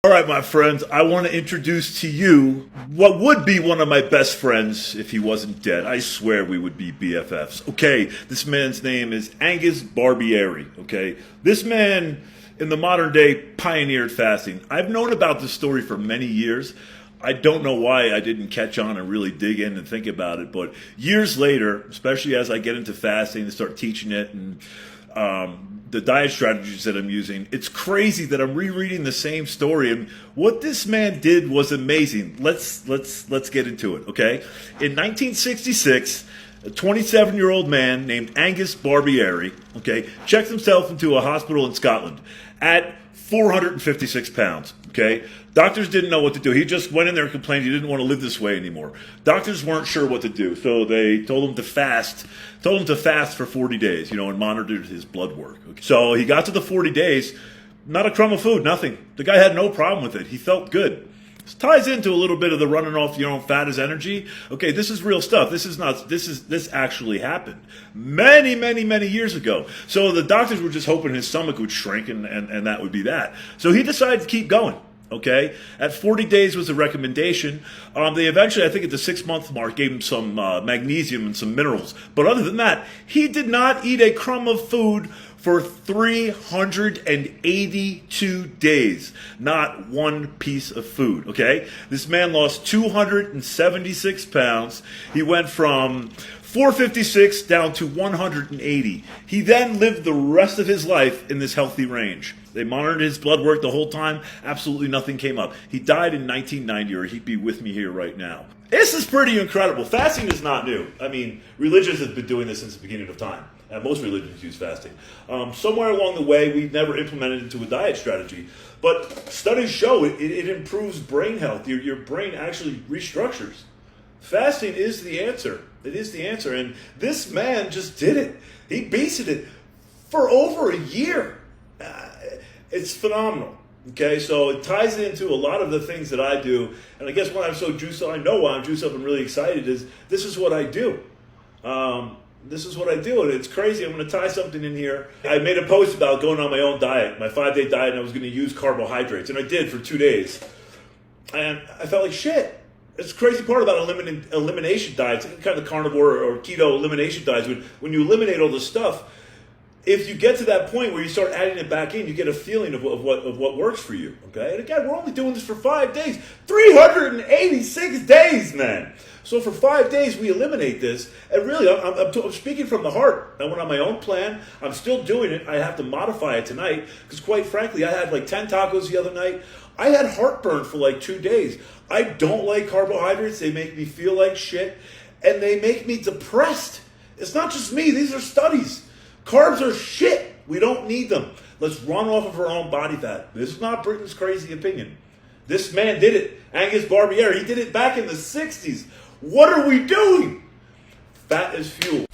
All right, my friends, I want to introduce to you what would be one of my best friends if he wasn't dead. I swear we would be BFFs. Okay, this man's name is Angus Barbieri. Okay, this man in the modern day pioneered fasting. I've known about this story for many years. I don't know why I didn't catch on and really dig in and think about it, but years later, especially as I get into fasting and start teaching it and the diet strategies that I'm using, it's crazy that I'm rereading the same story, and what this man did was amazing. Let's get into it, okay? In 1966, a 27-year-old man named Angus Barbieri, okay, checked himself into a hospital in Scotland at 456 pounds, okay? Doctors didn't know what to do. He just went in there and complained he didn't want to live this way anymore. Doctors weren't sure what to do, so they told him to fast for 40 days, and monitored his blood work. Okay. So he got to the 40 days, not a crumb of food, nothing. The guy had no problem with it. He felt good. This ties into a little bit of the running off, fat as energy. Okay, this is real stuff. This actually happened many, many, many years ago. So the doctors were just hoping his stomach would shrink and that would be that. So he decided to keep going. Okay, at 40 days was the recommendation. They eventually, I think at the 6-month mark, gave him some magnesium and some minerals. But other than that, he did not eat a crumb of food for 382 days. Not one piece of food, okay? This man lost 276 pounds. He went from 456 down to 180. He then lived the rest of his life in this healthy range. They monitored his blood work the whole time. Absolutely nothing came up. He died in 1990, or he'd be with me here right now. This is pretty incredible. Fasting is not new. I mean, religions have been doing this since the beginning of time. Most religions use fasting. Somewhere along the way, we never implemented it into a diet strategy. But studies show it improves brain health. Your brain actually restructures. Fasting is the answer. It is the answer. And this man just did it. He beasted it for over a year. It's phenomenal. Okay, so it ties into a lot of the things that I do. And I guess when I'm so juiced up, I know why I'm juiced up and really excited is this is what I do. This is what I do, and it's crazy. I'm going to tie something in here. I made a post about going on my own diet, my 5-day diet, and I was going to use carbohydrates, and I did for 2 days. And I felt like shit. It's the crazy part about elimination diets, kind of carnivore or keto elimination diets. When you eliminate all this stuff, if you get to that point where you start adding it back in, you get a feeling of what works for you. Okay, and again, we're only doing this for 5 days, 386 days, man. So for 5 days, we eliminate this, and really, I'm speaking from the heart. I went on my own plan. I'm still doing it. I have to modify it tonight because, quite frankly, I had like 10 tacos the other night. I had heartburn for like 2 days. I don't like carbohydrates. They make me feel like shit, and they make me depressed. It's not just me. These are studies. Carbs are shit. We don't need them. Let's run off of our own body fat. This is not Britton's crazy opinion. This man did it. Angus Barbieri, he did it back in the 60s. What are we doing? Fat is fuel.